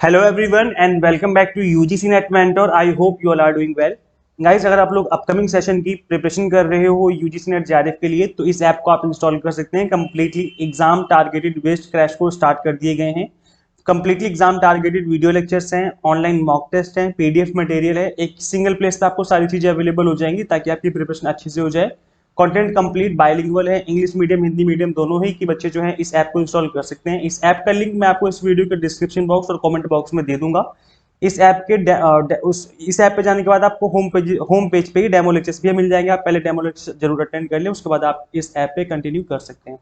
Hello everyone and welcome back to UGC NET mentor. I hope you all are doing well. Guys, अगर आप लोग upcoming session की preparation कर रहे हो यूजीसी नेट जेआरएफ के लिए तो इस ऐप को आप इंस्टॉल कर सकते हैं। Completely exam targeted based crash course start कर दिए गए हैं। Completely exam targeted video lectures हैं, ऑनलाइन मॉक टेस्ट हैं, पीडीएफ मटेरियल है। एक सिंगल प्लेस पे आपको सारी चीजें अवेलेबल हो जाएंगी ताकि आपकी प्रिपरेशन अच्छे से हो जाए। कंटेंट कंप्लीट बाइलिंगुअल है, इंग्लिश मीडियम हिंदी मीडियम दोनों ही कि बच्चे जो हैं इस ऐप को इंस्टॉल कर सकते हैं। इस ऐप का लिंक मैं आपको इस वीडियो के डिस्क्रिप्शन बॉक्स और कमेंट बॉक्स में दे दूंगा। इस ऐप के इस ऐप पे जाने के बाद आपको होम पेज पे ही डेमो लेक्चर्स भी मिल जाएंगे। आप पहले डेमो लेक्चर जरूर अटेंड कर लें, उसके बाद आप इस ऐप पे कंटिन्यू कर सकते हैं।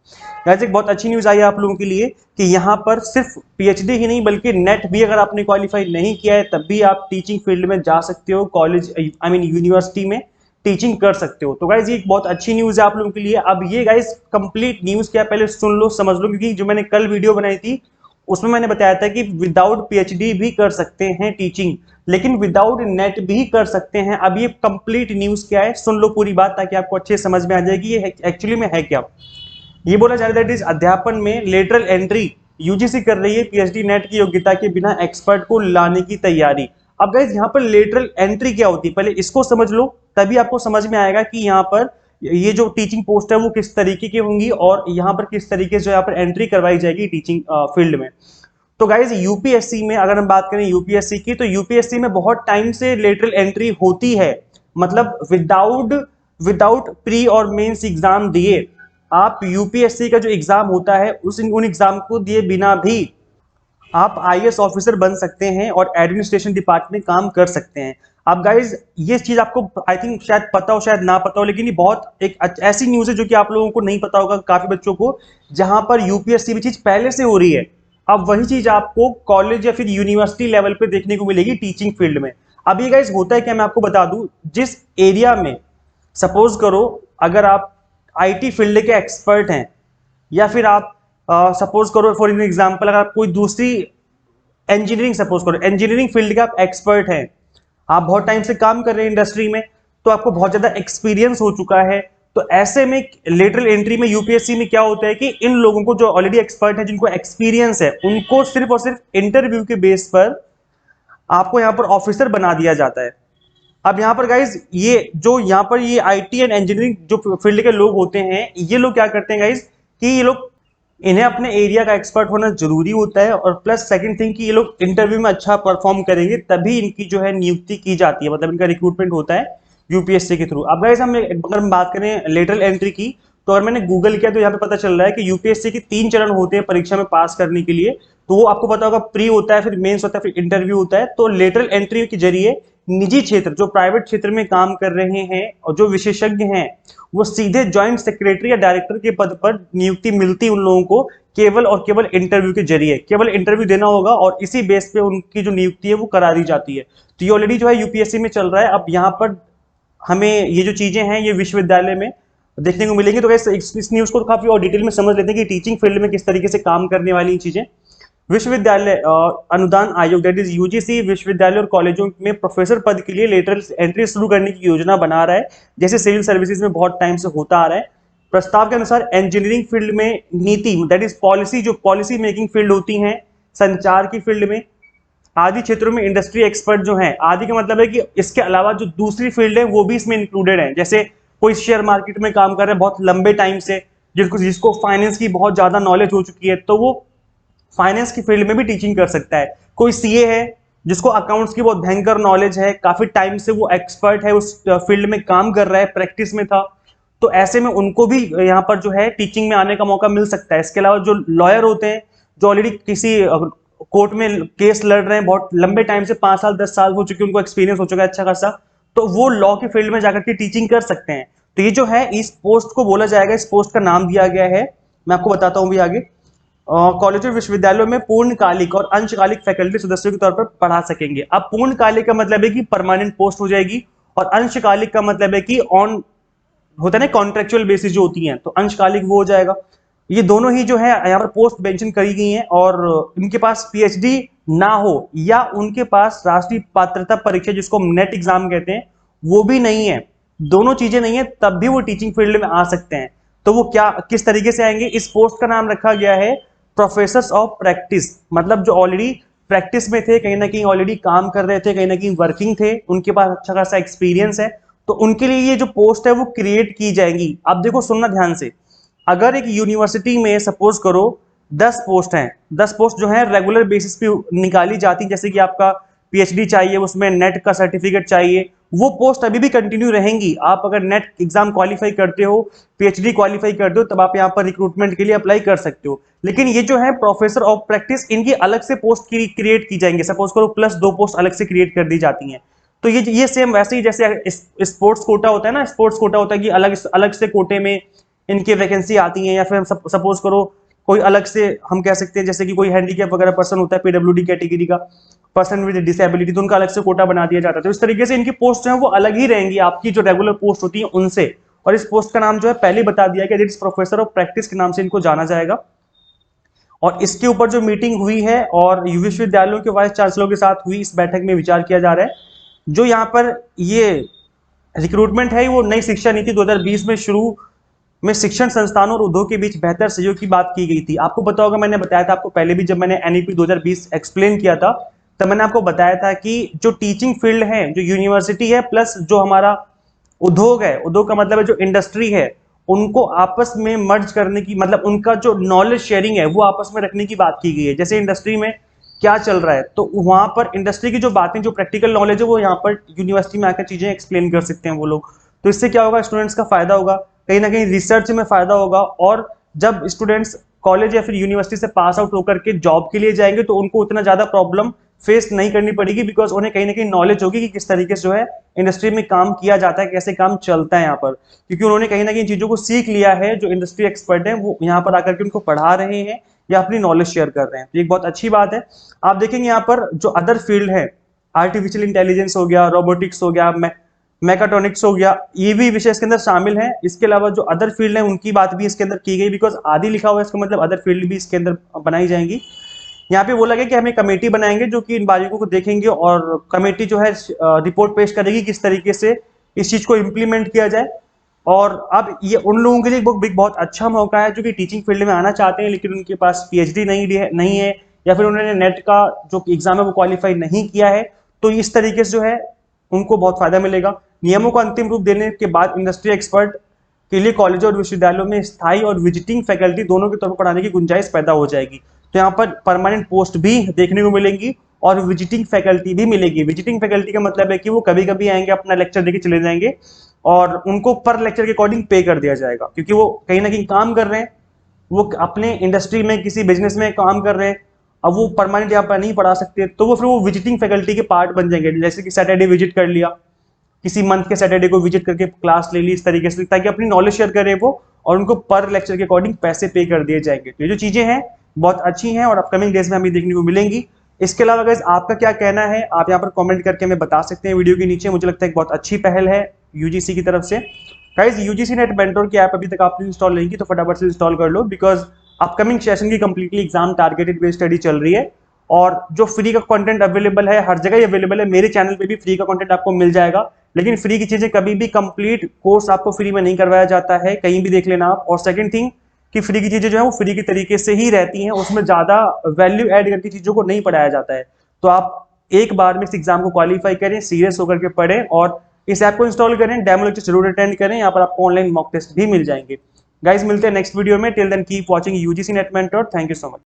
गाइस, एक बहुत अच्छी न्यूज आई है आप लोगों के लिए कि यहाँ पर सिर्फ पीएचडी ही नहीं बल्कि नेट भी अगर आपने क्वालिफाई नहीं किया है तब भी आप टीचिंग फील्ड में जा सकते हो। कॉलेज आई मीन यूनिवर्सिटी में टीचिंग कर सकते हो। तो गाइज ये एक बहुत अच्छी न्यूज है आप लोगों के लिए। अब ये गाइज कंप्लीट न्यूज क्या, पहले सुन लो समझ लो, क्योंकि जो मैंने कल वीडियो बनाई थी उसमें मैंने बताया था कि विदाउट पीएचडी भी कर सकते हैं टीचिंग, लेकिन विदाउट नेट भी कर सकते हैं। अब ये कंप्लीट न्यूज क्या है सुन लो पूरी बात, ताकि आपको अच्छे समझ में आ जाएगी ये एक्चुअली में है क्या। ये बोला जा रहा है अध्यापन में लेटरल एंट्री यूजीसी कर रही है पीएचडी नेट की योग्यता के बिना एक्सपर्ट को लाने की तैयारी। अब गाइस यहाँ पर लेटरल एंट्री क्या होती है पहले इसको समझ लो, तभी आपको समझ में आएगा कि यहाँ पर ये जो टीचिंग पोस्ट है वो किस तरीके की होंगी और यहाँ पर किस तरीके से यहाँ पर एंट्री करवाई जाएगी टीचिंग फील्ड में। तो गाइज यूपीएससी में अगर हम बात करें यूपीएससी की, तो यूपीएससी में बहुत टाइम से लेटरल एंट्री होती है। मतलब विदाउट विदाउट प्री और मेंस एग्जाम दिए आप यूपीएससी का जो एग्जाम होता है उन एग्जाम को दिए बिना भी आप आईएएस ऑफिसर बन सकते हैं और एडमिनिस्ट्रेशन डिपार्टमेंट में काम कर सकते हैं। अब गाइज ये चीज आपको आई थिंक शायद पता हो शायद ना पता हो, लेकिन ये बहुत एक ऐसी न्यूज है जो कि आप लोगों को नहीं पता होगा, काफी बच्चों को, जहां पर यूपीएससी में चीज पहले से हो रही है। अब वही चीज आपको कॉलेज या फिर यूनिवर्सिटी लेवल पे देखने को मिलेगी टीचिंग फील्ड में। अब ये गाइज होता है क्या, मैं आपको बता दूं, जिस एरिया में सपोज करो अगर आप आईटी फील्ड के एक्सपर्ट हैं या फिर आप सपोज करो फॉर एग्जांपल अगर आप कोई दूसरी इंजीनियरिंग सपोज करो इंजीनियरिंग फील्ड के आप एक्सपर्ट हैं, आप बहुत टाइम से काम कर रहे हैं इंडस्ट्री में, तो आपको बहुत ज्यादा एक्सपीरियंस हो चुका है। तो ऐसे में लेटरल एंट्री में यूपीएससी में क्या होता है कि इन लोगों को जो ऑलरेडी एक्सपर्ट है जिनको एक्सपीरियंस है उनको सिर्फ और सिर्फ इंटरव्यू के बेस पर आपको यहाँ पर ऑफिसर बना दिया जाता है। अब यहाँ पर गाइज ये जो यहाँ पर ये आईटी एंड इंजीनियरिंग जो फील्ड के लोग होते हैं ये लोग क्या करते हैं गाइज कि ये लोग इन्हें अपने एरिया का एक्सपर्ट होना जरूरी होता है और प्लस सेकंड थिंग कि ये लोग इंटरव्यू में अच्छा परफॉर्म करेंगे तभी इनकी जो है नियुक्ति की जाती है, मतलब इनका रिक्रूटमेंट होता है यूपीएससी के थ्रू। अब गाइस अगर हम बात करें लेटरल एंट्री की, तो अगर मैंने गूगल किया तो यहाँ पे पता चल रहा है कि यूपीएससी के 3 चरण होते हैं परीक्षा में पास करने के लिए। तो वो आपको पता होगा, प्री होता है, फिर मेंस होता है, फिर इंटरव्यू होता है। तो लेटरल एंट्री के जरिए निजी क्षेत्र जो प्राइवेट क्षेत्र में काम कर रहे हैं और जो विशेषज्ञ हैं वो सीधे ज्वाइंट सेक्रेटरी या डायरेक्टर के पद पर नियुक्ति मिलती उन लोगों को केवल और केवल इंटरव्यू के जरिए। केवल इंटरव्यू देना होगा और इसी बेस पे उनकी जो नियुक्ति है वो करा दी जाती है। तो ये ऑलरेडी जो है यूपीएससी में चल रहा है। अब यहाँ पर हमें ये जो चीजें हैं ये विश्वविद्यालय में देखने को मिलेंगी। तो इस न्यूज को काफी और डिटेल में समझ लेते हैं कि टीचिंग फील्ड में किस तरीके से काम करने वाली चीजें। विश्वविद्यालय अनुदान आयोग दैट इज यूजीसी विश्वविद्यालय और कॉलेजों में प्रोफेसर पद के लिए लेटरल एंट्री शुरू करने की योजना बना रहा है, जैसे सिविल सर्विसेज में बहुत टाइम से होता आ रहा है। प्रस्ताव के अनुसार इंजीनियरिंग फील्ड में नीति दैट इज पॉलिसी, जो पॉलिसी मेकिंग फील्ड होती हैं, संचार की फील्ड में, आदि क्षेत्रों में इंडस्ट्री एक्सपर्ट जो हैं, आदि का मतलब है कि इसके अलावा जो दूसरी फील्ड है वो भी इसमें इंक्लूडेड है। जैसे कोई शेयर मार्केट में काम कर रहे हैं बहुत लंबे टाइम से, जिसको फाइनेंस की बहुत ज्यादा नॉलेज हो चुकी है, तो वो फाइनेंस की फील्ड में भी टीचिंग कर सकता है। कोई सीए है जिसको अकाउंट्स की बहुत भयंकर नॉलेज है, काफी टाइम से वो एक्सपर्ट है, उस फील्ड में काम कर रहा है, प्रैक्टिस में था, तो ऐसे में उनको भी यहाँ पर जो है टीचिंग में आने का मौका मिल सकता है। इसके अलावा जो लॉयर होते हैं जो ऑलरेडी किसी कोर्ट में केस लड़ रहे हैं बहुत लंबे टाइम से, 5 साल 10 साल हो चुके, उनको एक्सपीरियंस हो चुका है अच्छा खासा, तो वो लॉ के फील्ड में जाकर के टीचिंग कर सकते हैं। तो ये जो है इस पोस्ट को बोला जाएगा, इस पोस्ट का नाम दिया गया है, मैं आपको बताता हूँ भी आगे। कॉलेज और विश्वविद्यालयों में पूर्णकालिक और अंशकालिक फैकल्टी सदस्यों के तौर पर पढ़ा सकेंगे। अब पूर्णकालिक का मतलब है कि परमानेंट पोस्ट हो जाएगी और अंशकालिक का मतलब है कि ऑन होता है ना कॉन्ट्रेक्चुअल बेसिस जो होती हैं, तो अंशकालिक वो हो जाएगा। ये दोनों ही जो है यहाँ पर पोस्ट मेंशन करी गई हैं और इनके पास पीएचडी ना हो या उनके पास राष्ट्रीय पात्रता परीक्षा जिसको हम नेट एग्जाम कहते हैं वो भी नहीं है, दोनों चीजें नहीं है, तब भी वो टीचिंग फील्ड में आ सकते हैं। तो वो क्या किस तरीके से आएंगे, इस पोस्ट का नाम रखा गया है प्रोफेसर ऑफ प्रैक्टिस, मतलब जो ऑलरेडी प्रैक्टिस में थे, कहीं ना कहीं ऑलरेडी काम कर रहे थे, कहीं ना कहीं वर्किंग थे, उनके पास अच्छा खासा एक्सपीरियंस है, तो उनके लिए ये जो पोस्ट है वो क्रिएट की जाएंगी। अब देखो सुनना ध्यान से, अगर एक यूनिवर्सिटी में सपोज करो 10 पोस्ट हैं, 10 पोस्ट जो है रेगुलर बेसिस पे निकाली जाती, जैसे कि आपका पीएचडी चाहिए, उसमें नेट का सर्टिफिकेट चाहिए, वो पोस्ट अभी भी कंटिन्यू रहेंगी। आप अगर नेट एग्जाम क्वालिफाई करते हो, पीएचडी क्वालिफाई करते हो, तब आप यहाँ पर रिक्रूटमेंट के लिए अप्लाई कर सकते हो। लेकिन ये जो है प्रोफेसर ऑफ प्रैक्टिस, इनकी अलग से पोस्ट क्रिएट की जाएंगे, सपोज करो प्लस 2 पोस्ट अलग से क्रिएट कर दी जाती हैं। तो ये सेम वैसे ही जैसे स्पोर्ट्स कोटा होता है ना, स्पोर्ट्स कोटा होता है कि अलग अलग से कोटे में इनकी वैकेंसी आती है, या फिर सपोज करो कोई अलग से हम कह सकते हैं जैसे कि कोई हैंडीकैप वगैरह पर्सन होता है, पीडब्ल्यूडी कैटेगरी का पर्सन विद डिसेबिलिटी, तो उनका अलग से कोटा बना दिया जाता है। तो इस तरीके से इनकी पोस्ट जो है वो अलग ही रहेंगी आपकी जो रेगुलर पोस्ट होती है उनसे। और इस पोस्ट का नाम जो है पहले बता दिया गया, इट्स प्रोफेसर ऑफ प्रैक्टिस के नाम से इनको जाना जाएगा। और इसके ऊपर जो मीटिंग हुई है और विश्वविद्यालयों के वाइस चांसलरों के साथ हुई, इस बैठक में विचार किया जा रहा है। जो यहाँ पर ये रिक्रूटमेंट है वो नई शिक्षा नीति 2020 में शुरू में शिक्षण संस्थानों और उद्योग के बीच बेहतर सहयोग की बात की गई थी। आपको पता होगा, मैंने बताया था आपको पहले भी, जब मैंने एनईपी 2020 एक्सप्लेन किया था, तब मैंने आपको बताया था कि जो टीचिंग फील्ड है, जो यूनिवर्सिटी है, प्लस जो हमारा उद्योग है, उद्योग का मतलब है जो इंडस्ट्री है, उनको आपस में मर्ज करने की, मतलब उनका जो नॉलेज शेयरिंग है वो आपस में रखने की बात की गई है। जैसे इंडस्ट्री में क्या चल रहा है, तो वहां पर इंडस्ट्री की जो बातें, जो प्रैक्टिकल नॉलेज है, वो यहाँ पर यूनिवर्सिटी में आकर चीजें एक्सप्लेन कर सकते हैं वो लोग। तो इससे क्या होगा, स्टूडेंट्स का फायदा होगा, कहीं ना कहीं रिसर्च में फायदा होगा। और जब स्टूडेंट्स कॉलेज या फिर यूनिवर्सिटी से पास आउट होकर के जॉब के लिए जाएंगे तो उनको उतना ज्यादा प्रॉब्लम फेस नहीं करनी पड़ेगी, बिकॉज उन्हें कहीं ना कहीं नॉलेज होगी कि किस तरीके से जो है इंडस्ट्री में काम किया जाता है, कैसे काम चलता है यहाँ पर, क्योंकि उन्होंने कहीं ना कहीं चीजों को सीख लिया है। जो इंडस्ट्री एक्सपर्ट है वो यहाँ पर आकर के उनको पढ़ा रहे हैं या अपनी नॉलेज शेयर कर रहे हैं, तो एक बहुत अच्छी बात है। आप देखेंगे यहाँ पर जो अदर फील्ड है, आर्टिफिशियल इंटेलिजेंस हो गया, रोबोटिक्स हो गया, मैकाट्रॉनिक्स हो गया, ये भी विषय इसके अंदर शामिल है। इसके अलावा जो अदर फील्ड है उनकी बात भी इसके अंदर की गई, बिकॉज आदि लिखा हुआ है, इसका मतलब अदर फील्ड भी इसके अंदर बनाई जाएंगी। यहाँ पे बोला गया कि हमें कमेटी बनाएंगे जो कि इन बारीकों को देखेंगे, और कमेटी जो है रिपोर्ट पेश करेगी किस तरीके से इस चीज को इम्प्लीमेंट किया जाए। और अब ये उन लोगों के लिए बहुत अच्छा मौका है जो कि टीचिंग फील्ड में आना चाहते हैं, लेकिन उनके पास पीएचडी नहीं है, या फिर उन्होंने नेट का जो एग्जाम है वो क्वालिफाई नहीं किया है। तो इस तरीके से जो है उनको बहुत फायदा मिलेगा। नियमों को अंतिम रूप देने के बाद इंडस्ट्री एक्सपर्ट के लिए कॉलेजों और विश्वविद्यालयों में स्थायी और विजिटिंग फैकल्टी दोनों के तौर पर पढ़ाने की गुंजाइश पैदा हो जाएगी। तो यहाँ पर परमानेंट पोस्ट भी देखने को मिलेंगी और विजिटिंग फैकल्टी भी मिलेगी। विजिटिंग फैकल्टी का मतलब है कि वो कभी कभी आएंगे, अपना लेक्चर देके चले जाएंगे, और उनको पर लेक्चर के अकॉर्डिंग पे कर दिया जाएगा, क्योंकि वो कहीं ना कहीं काम कर रहे हैं, वो अपने इंडस्ट्री में किसी बिजनेस में काम कर रहे हैं। अब वो परमानेंट यहाँ पर नहीं पढ़ा सकते, तो वो फिर वो विजिटिंग फैकल्टी के पार्ट बन जाएंगे। जैसे कि सैटरडे विजिट कर लिया, किसी मंथ के सैटरडे को विजिट करके क्लास ले ली, इस तरीके से, ताकि अपनी नॉलेज शेयर करें वो, और उनको पर लेक्चर के अकॉर्डिंग पैसे पे कर दिए जाएंगे। तो ये जो चीजें हैं बहुत अच्छी हैं और अपकमिंग डेज में हमें देखने को मिलेंगी। इसके अलावा गाइस आपका क्या कहना है, आप यहाँ पर कमेंट करके हमें बता सकते हैं वीडियो के नीचे। मुझे लगता है बहुत अच्छी पहल है यूजीसी की तरफ से। गाइस यूजीसी नेट मेंटोर की ऐप अभी तक आपने इंस्टॉल नहीं की तो फटाफट से इंस्टॉल कर लो, बिकॉज अपकमिंग सेशन की completely exam targeted based study चल रही है, और जो फ्री का कंटेंट अवेलेबल है हर जगह अवेलेबल है। मेरे चैनल पे भी फ्री का कंटेंट आपको मिल जाएगा, लेकिन फ्री की चीजें कभी भी कंप्लीट कोर्स आपको फ्री में नहीं करवाया जाता है, कहीं भी देख लेना आप। और सेकंड थिंग कि फ्री की चीजें जो है वो फ्री की तरीके से ही रहती हैं, उसमें ज्यादा वैल्यू ऐड करके चीजों को नहीं पढ़ाया जाता है। तो आप एक बार में इस एग्जाम को क्वालिफाई करें, सीरियस होकर के पढ़ें और इस ऐप को इंस्टॉल करें, डेमो लेक्चर जरूर अटेंड करें। यहाँ पर आपको ऑनलाइन मॉक टेस्ट भी मिल जाएंगे। गाइस मिलते हैं नेक्स्ट वीडियो में, till then keep watching UGC NET mentor. Thank you so much.